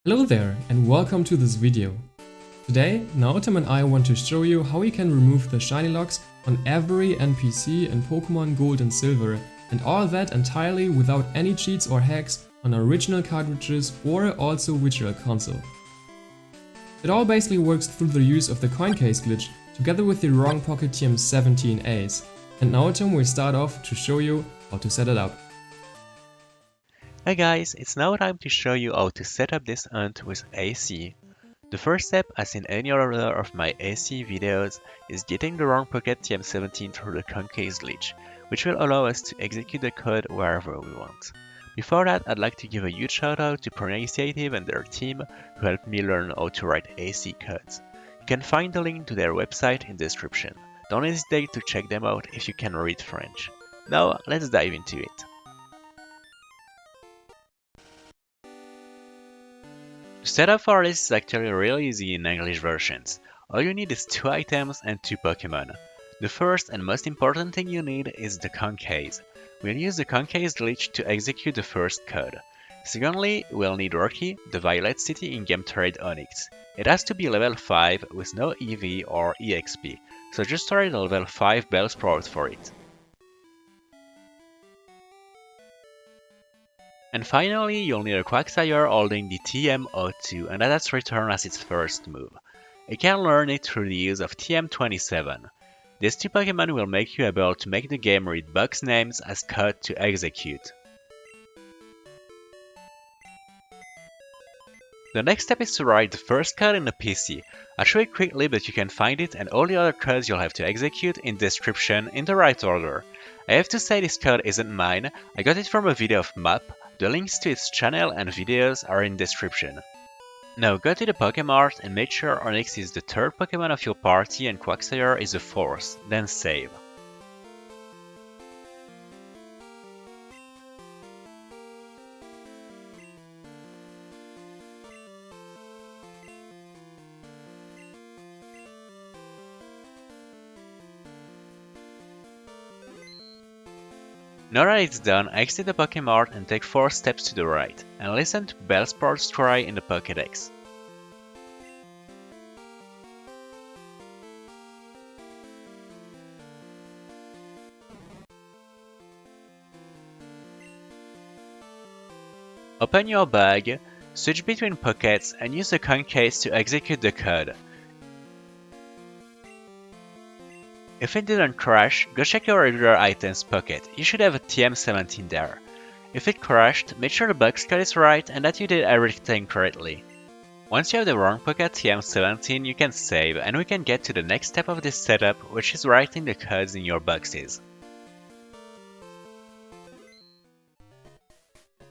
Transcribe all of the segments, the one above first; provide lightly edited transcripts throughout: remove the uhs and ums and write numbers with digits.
Hello there and welcome to this video. Today, Naotam and I want to show you how you can remove the shiny locks on every NPC in Pokémon Gold and Silver, and all that entirely without any cheats or hacks on original cartridges or also Virtual Console. It all basically works through the use of the coin case glitch together with the wrong pocket TM17As, and Naotam will start off to show you how to set it up. Hi guys, it's now time to show you how to set up this hunt with AC. The first step, as in any other of my AC videos, is getting the wrong pocket TM17 through the concave glitch, which will allow us to execute the code wherever we want. Before that, I'd like to give a huge shout out to Pro-Initiative and their team who helped me learn how to write AC codes. You can find the link to their website in the description. Don't hesitate to check them out if you can read French. Now, let's dive into it. The setup for this is actually really easy in English versions. All you need is 2 items and 2 Pokémon. The first and most important thing you need is the concave. We'll use the concave glitch to execute the first code. Secondly, we'll need Rocky, the Violet City in-game trade Onyx. It has to be level 5 with no EV or EXP, so just trade a level 5 Bellsprout for it. And finally, you'll need a Quagsire holding the TM02, and that's returned as its first move. You can learn it through the use of TM27. These 2 Pokémon will make you able to make the game read box names as code to execute. The next step is to write the first code in the PC. I'll show it quickly, but you can find it and all the other codes you'll have to execute in the description in the right order. I have to say this code isn't mine, I got it from a video of Map. The links to its channel and videos are in the description. Now go to the Pokémart and make sure Onyx is the 3rd Pokémon of your party and Quagsire is the 4th, then save. Now that it's done, exit the Pokémart and take 4 steps to the right, and listen to Bellsprout's cry in the Pokédex. Open your bag, switch between pockets and use the coin case to execute the code. If it didn't crash, go check your regular items pocket, you should have a TM17 there. If it crashed, make sure the box code is right and that you did everything correctly. Once you have the wrong pocket TM17, you can save and we can get to the next step of this setup, which is writing the codes in your boxes.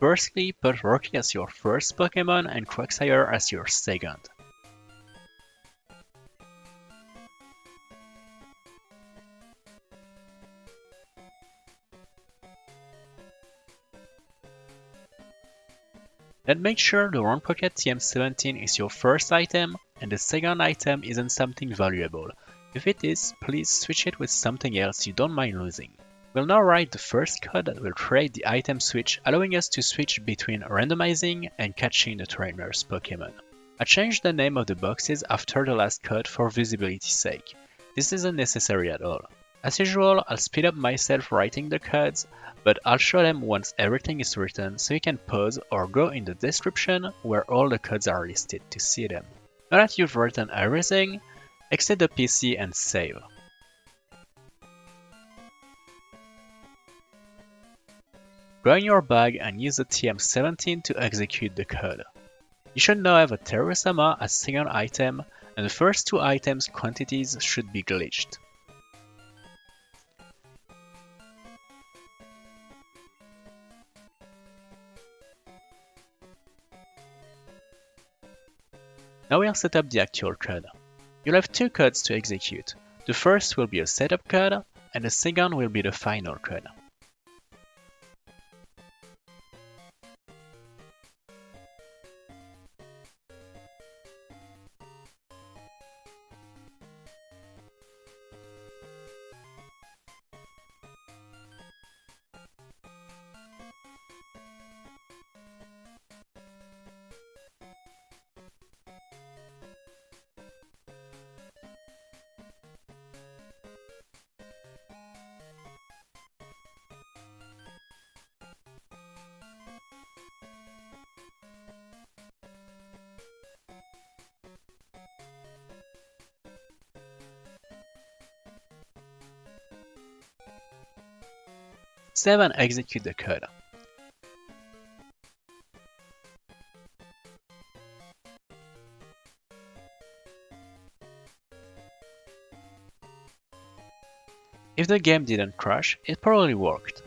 Firstly, put Rocky as your first Pokémon and Quagsire as your second. Then make sure the wrong pocket TM17 is your first item and the second item isn't something valuable. If it is, please switch it with something else you don't mind losing. We'll now write the first code that will create the item switch, allowing us to switch between randomizing and catching the trainer's Pokémon. I changed the name of the boxes after the last code for visibility's sake. This isn't necessary at all. As usual, I'll speed up myself writing the codes, but I'll show them once everything is written so you can pause or go in the description where all the codes are listed to see them. Now that you've written everything, exit the PC and save. Go in your bag and use the TM17 to execute the code. You should now have a Terrasama as second item, and the first 2 items quantities should be glitched. Now we'll set up the actual code. You'll have 2 codes to execute. The first will be a setup code, and the second will be the final code. Save and execute the code. If the game didn't crash, it probably worked.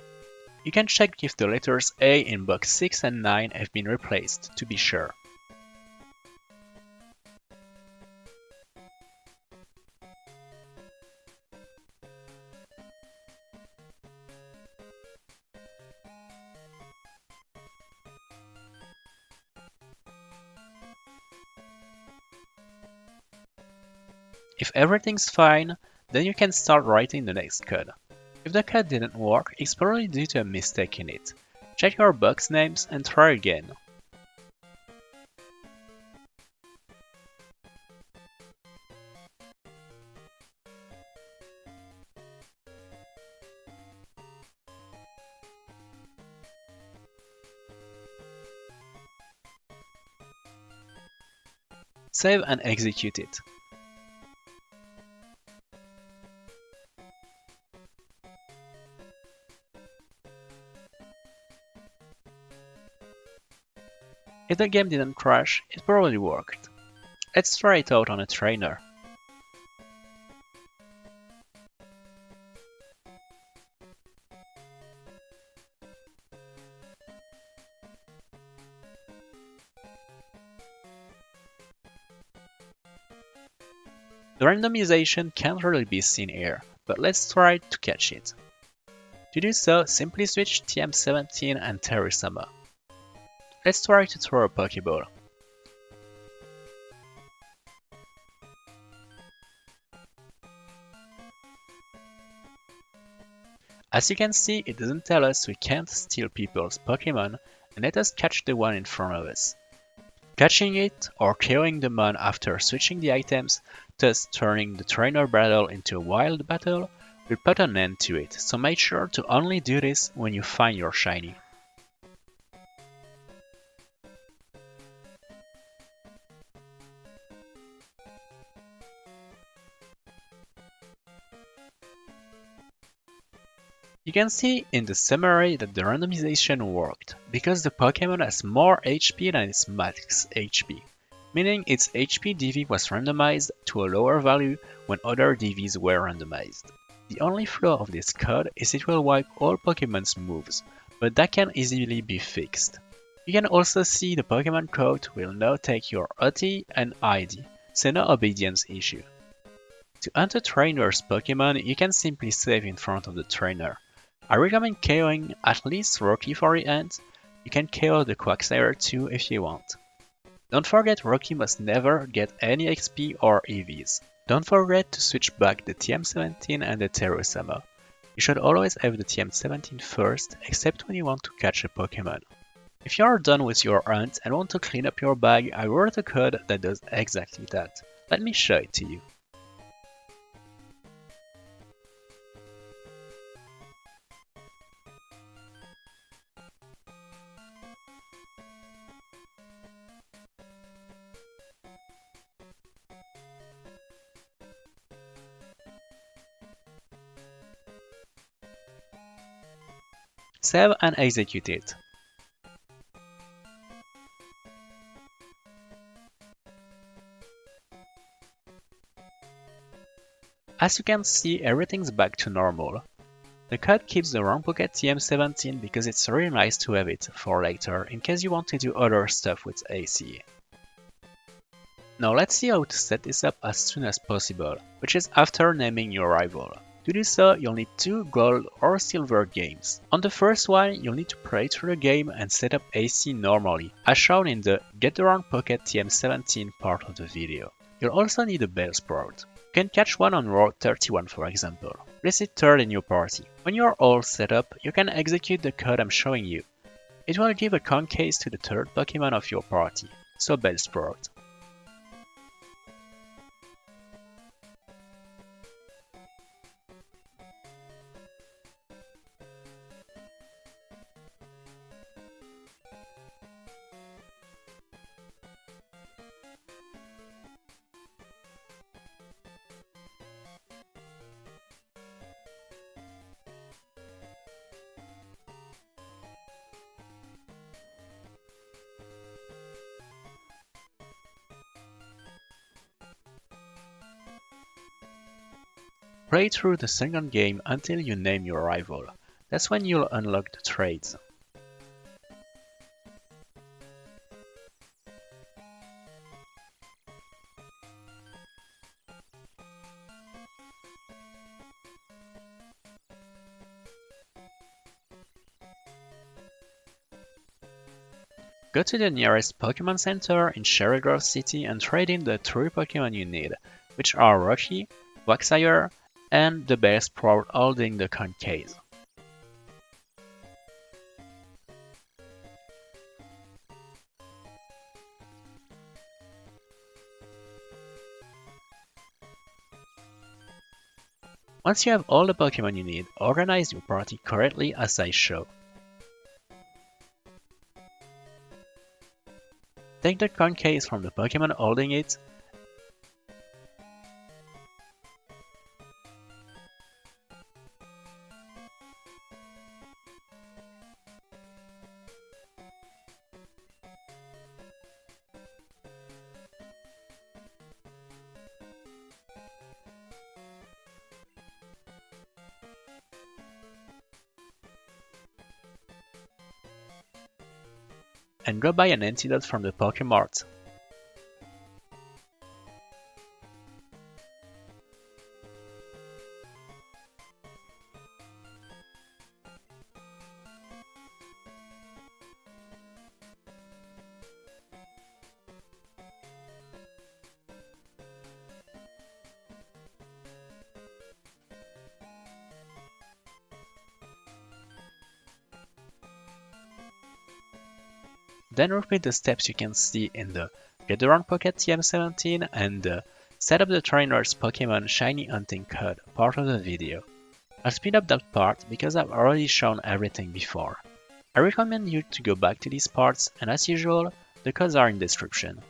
You can check if the letters A in box 6 and 9 have been replaced, to be sure. If everything's fine, then you can start writing the next code. If the code didn't work, it's probably due to a mistake in it. Check your box names and try again. Save and execute it. If the game didn't crash, it probably worked. Let's try it out on a trainer. The randomization can't really be seen here, but let's try to catch it. To do so, simply switch TM17 and Terrasama. Let's try to throw a Pokeball. As you can see, it doesn't tell us we can't steal people's Pokémon and let us catch the one in front of us. Catching it or KOing the mon after switching the items, thus turning the trainer battle into a wild battle, will put an end to it, so make sure to only do this when you find your shiny. You can see in the summary that the randomization worked, because the Pokémon has more HP than its max HP, meaning its HP DV was randomized to a lower value when other DVs were randomized. The only flaw of this code is it will wipe all Pokémon's moves, but that can easily be fixed. You can also see the Pokémon code will now take your OT and ID, so no obedience issue. To hunt a trainer's Pokémon, you can simply save in front of the trainer. I recommend KOing at least Rocky for the end. You can KO the Quagsire too if you want. Don't forget Rocky must never get any XP or EVs. Don't forget to switch back the TM17 and the Terrasama. You should always have the TM17 first, except when you want to catch a Pokémon. If you are done with your hunt and want to clean up your bag, I wrote a code that does exactly that. Let me show it to you. Save and execute it. As you can see, everything's back to normal. The code keeps the wrong pocket TM17 because it's really nice to have it for later in case you want to do other stuff with AC. Now let's see how to set this up as soon as possible, which is after naming your rival. To do so, you'll need 2 gold or silver games. On the first one, you'll need to play through the game and set up AC normally, as shown in the Get the Wrong Pocket TM17 part of the video. You'll also need a Bellsprout. You can catch one on Route 31 for example. Place it third in your party. When you're all set up, you can execute the code I'm showing you. It will give a concase to the third Pokémon of your party, so Bellsprout. Play through the second game until you name your rival. That's when you'll unlock the trades. Go to the nearest Pokémon Center in Cherry Grove City and trade in the 3 Pokémon you need, which are Rocky, Waxire, and the Bear Sprout holding the coin case. Once you have all the Pokémon you need, organize your party correctly as I show. Take the coin case from the Pokémon holding it, and go buy an antidote from the Pokémart. Then repeat the steps you can see in the Get Around Pocket TM17 and the Set up the trainer's Pokémon Shiny Hunting Code part of the video. I'll speed up that part because I've already shown everything before. I recommend you to go back to these parts, and as usual, the codes are in description.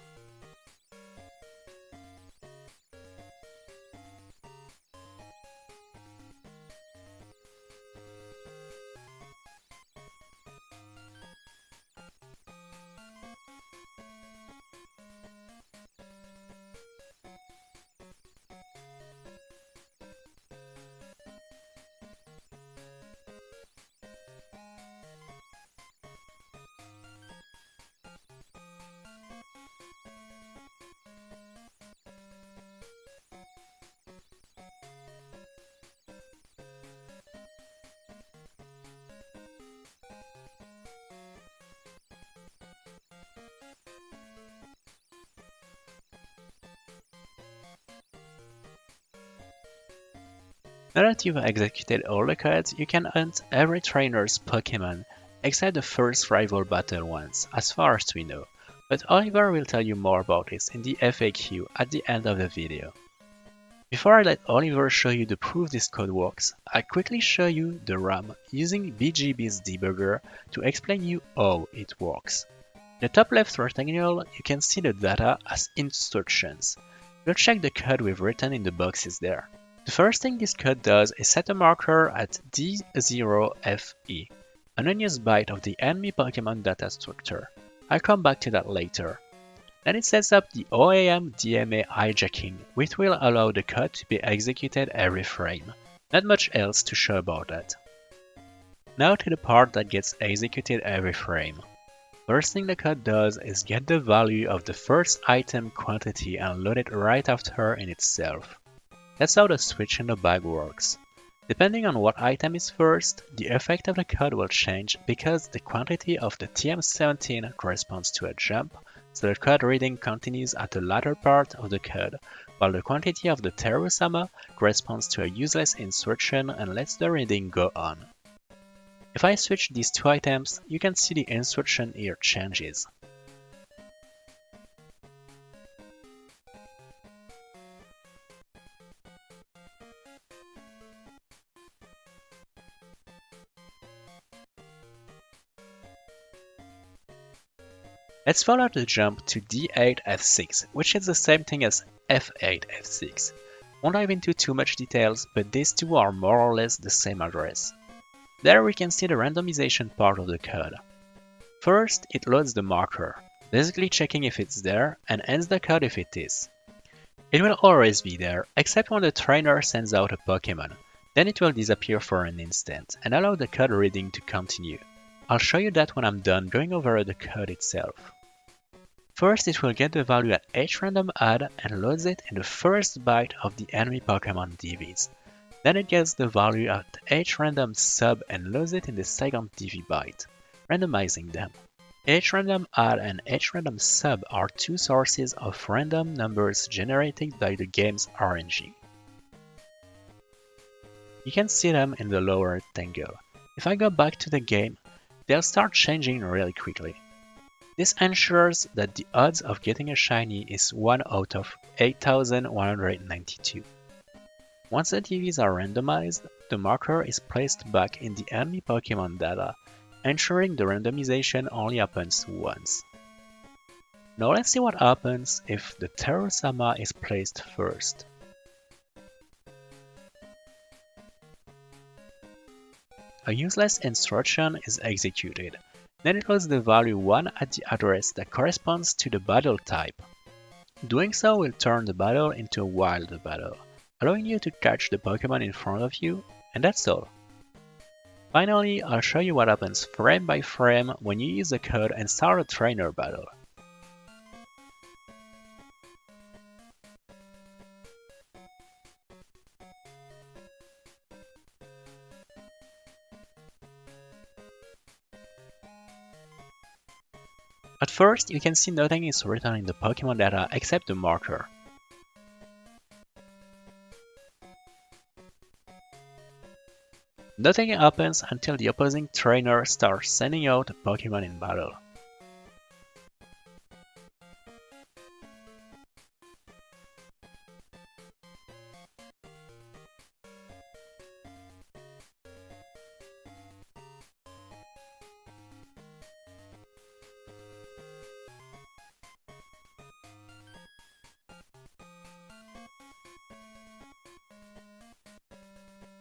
Now that you've executed all the codes, you can hunt every trainer's Pokémon, except the first rival battle ones, as far as we know, but Oliver will tell you more about this in the FAQ at the end of the video. Before I let Oliver show you the proof this code works, I'll quickly show you the RAM using BGB's debugger to explain you how it works. In the top left rectangle, you can see the data as instructions. You'll check the code we've written in the boxes there. The first thing this code does is set a marker at D0FE, an unused byte of the enemy Pokémon data structure. I'll come back to that later. Then it sets up the OAM DMA hijacking, which will allow the code to be executed every frame. Not much else to show about that. Now to the part that gets executed every frame. First thing the code does is get the value of the first item quantity and load it right after in itself. That's how the switch in the bag works. Depending on what item is first, the effect of the code will change because the quantity of the TM17 corresponds to a jump, so the code reading continues at the latter part of the code, while the quantity of the Terusama corresponds to a useless instruction and lets the reading go on. If I switch these two items, you can see the instruction here changes. Let's follow the jump to D8F6, which is the same thing as F8F6. Won't dive into too much details, but these two are more or less the same address. There we can see the randomization part of the code. First, it loads the marker, basically checking if it's there, and ends the code if it is. It will always be there, except when the trainer sends out a Pokémon. Then it will disappear for an instant, and allow the code reading to continue. I'll show you that when I'm done going over the code itself. First, it will get the value at each random add and loads it in the first byte of the enemy Pokémon DVs. Then it gets the value at each random sub and loads it in the second DV byte, randomizing them. Each random add and each random sub are two sources of random numbers generated by the game's RNG. You can see them in the lower rectangle. If I go back to the game, they'll start changing really quickly. This ensures that the odds of getting a shiny is 1 out of 8,192. Once the DVs are randomized, the marker is placed back in the enemy Pokémon data, ensuring the randomization only happens once. Now let's see what happens if the Terror-sama is placed first. A useless instruction is executed. Then it loads the value 1 at the address that corresponds to the battle type. Doing so will turn the battle into a wild battle, allowing you to catch the Pokémon in front of you, and that's all. Finally, I'll show you what happens frame by frame when you use the code and start a trainer battle. At first, you can see nothing is written in the Pokémon data except the marker. Nothing happens until the opposing trainer starts sending out a Pokémon in battle.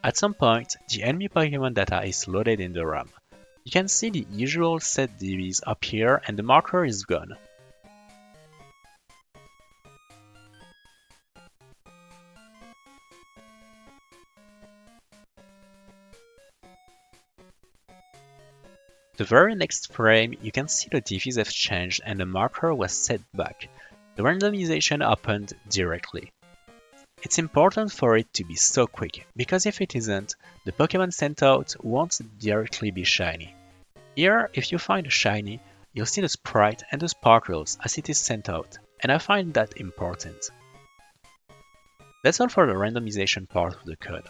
At some point, the enemy Pokémon data is loaded in the RAM. You can see the usual set DVs appear and the marker is gone. The very next frame, you can see the DVs have changed and the marker was set back. The randomization happened directly. It's important for it to be so quick, because if it isn't, the Pokémon sent out won't directly be shiny. Here, if you find a shiny, you'll see the sprite and the sparkles as it is sent out, and I find that important. That's all for the randomization part of the code.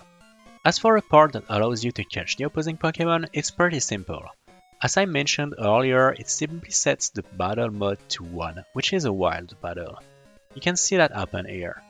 As for the part that allows you to catch the opposing Pokémon, it's pretty simple. As I mentioned earlier, it simply sets the battle mode to 1, which is a wild battle. You can see that happen here.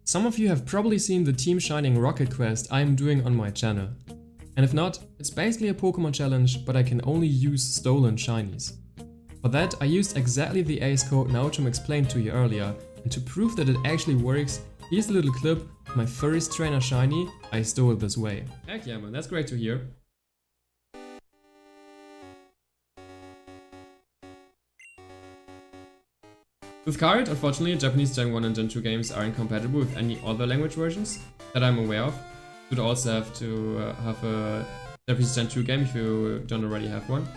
Some of you have probably seen the Team Shining Rocket quest I am doing on my channel. And if not, it's basically a Pokemon challenge, but I can only use stolen shinies. For that, I used exactly the ace code Naotom explained to you earlier, and to prove that it actually works, here's a little clip of my first trainer shiny I stole this way. Heck yeah man, that's great to hear. With card, unfortunately, Japanese Gen 1 and Gen 2 games are incompatible with any other language versions that I'm aware of. You'd also have to have a Japanese Gen 2 game if you don't already have one.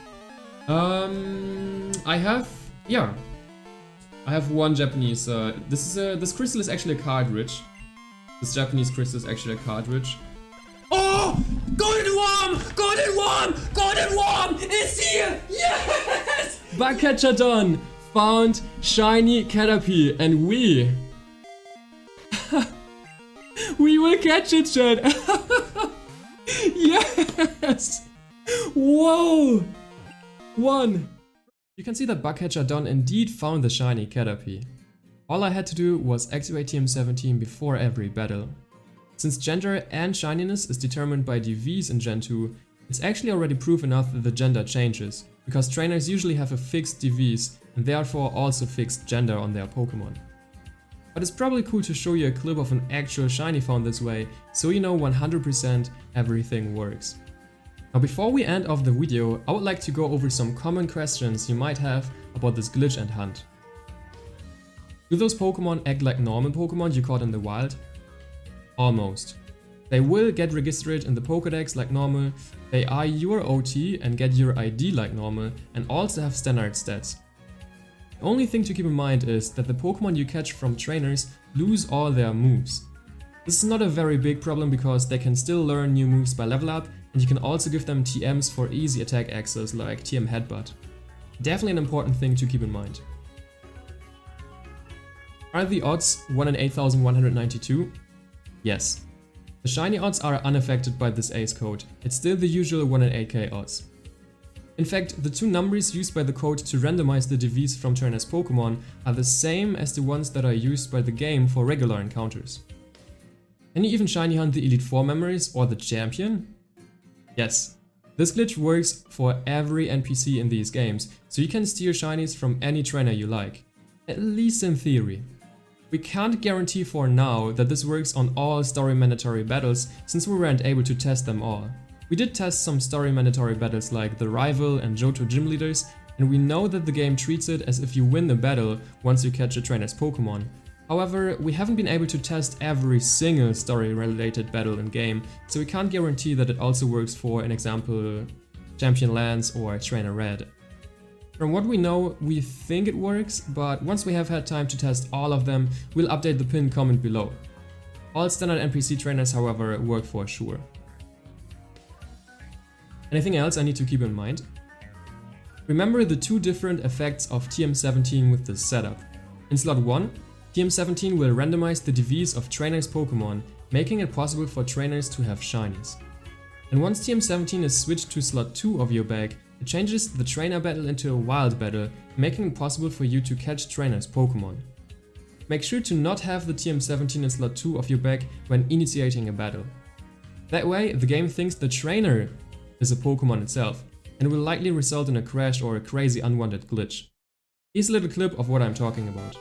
I have one Japanese. This crystal is actually a cartridge. This Japanese crystal is actually a cartridge. Oh! Golden worm! Golden worm! Golden worm! It's here! Yes! Bugcatcher done! Found shiny Caterpie, and we will catch it, chat. Yes! Whoa! One! You can see that Bugcatcher Don indeed found the shiny Caterpie. All I had to do was activate TM17 before every battle. Since gender and shininess is determined by DVs in Gen 2, it's actually already proof enough that the gender changes, because trainers usually have a fixed DVs and therefore also fixed gender on their Pokémon. But it's probably cool to show you a clip of an actual shiny found this way, so you know 100% everything works. Now before we end off the video, I would like to go over some common questions you might have about this glitch and hunt. Do those Pokémon act like normal Pokémon you caught in the wild? Almost. They will get registered in the Pokédex like normal, they are your OT and get your ID like normal, and also have standard stats. The only thing to keep in mind is that the Pokémon you catch from trainers lose all their moves. This is not a very big problem because they can still learn new moves by level up, and you can also give them TMs for easy attack access like TM Headbutt. Definitely an important thing to keep in mind. Are the odds 1 in 8192? Yes. The shiny odds are unaffected by this ace code, it's still the usual 1 in 8k odds. In fact, the two numbers used by the code to randomize the DVs from trainers' Pokémon are the same as the ones that are used by the game for regular encounters. Can you even shiny hunt the Elite Four memories or the champion? Yes. This glitch works for every NPC in these games, so you can steal shinies from any trainer you like. At least in theory. We can't guarantee for now that this works on all story mandatory battles, since we weren't able to test them all. We did test some story mandatory battles like the Rival and Johto Gym Leaders, and we know that the game treats it as if you win the battle once you catch a trainer's Pokémon. However, we haven't been able to test every single story related battle in game, so we can't guarantee that it also works for, an example, Champion Lance or Trainer Red. From what we know, we think it works, but once we have had time to test all of them, we'll update the pinned comment below. All standard NPC trainers, however, work for sure. Anything else I need to keep in mind? Remember the two different effects of TM17 with this setup. In slot 1, TM17 will randomize the DVs of trainers' Pokémon, making it possible for trainers to have shinies. And once TM17 is switched to slot 2 of your bag, it changes the trainer battle into a wild battle, making it possible for you to catch trainers' Pokémon. Make sure to not have the TM17 in slot 2 of your bag when initiating a battle. That way, the game thinks the trainer is a Pokémon itself, and will likely result in a crash or a crazy unwanted glitch. Here's a little clip of what I'm talking about.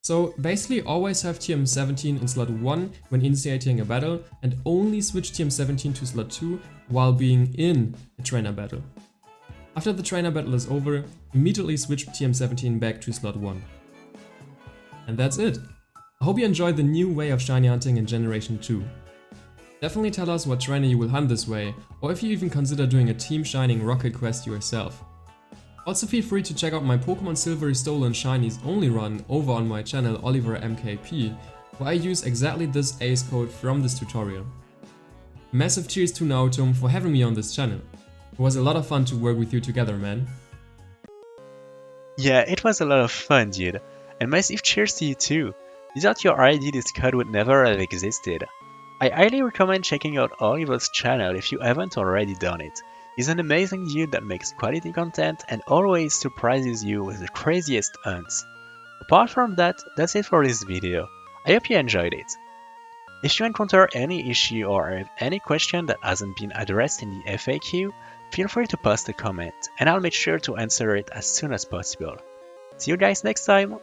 So basically always have TM17 in slot 1 when initiating a battle, and only switch TM17 to slot 2 while being in a trainer battle. After the trainer battle is over, immediately switch TM17 back to slot 1. And that's it. I hope you enjoyed the new way of shiny hunting in Generation 2. Definitely tell us what trainer you will hunt this way, or if you even consider doing a team shining rocket quest yourself. Also feel free to check out my Pokemon Silver Stolen Shinies only run over on my channel Oliver MKP, where I use exactly this ace code from this tutorial. Massive cheers to Naotum for having me on this channel. It was a lot of fun to work with you together, man. Yeah, it was a lot of fun, dude. And massive cheers to you too. Without your ID, this code would never have existed. I highly recommend checking out Oliver's channel if you haven't already done it. He's an amazing dude that makes quality content and always surprises you with the craziest hunts. Apart from that, that's it for this video. I hope you enjoyed it. If you encounter any issue or have any question that hasn't been addressed in the FAQ, feel free to post a comment and I'll make sure to answer it as soon as possible. See you guys next time!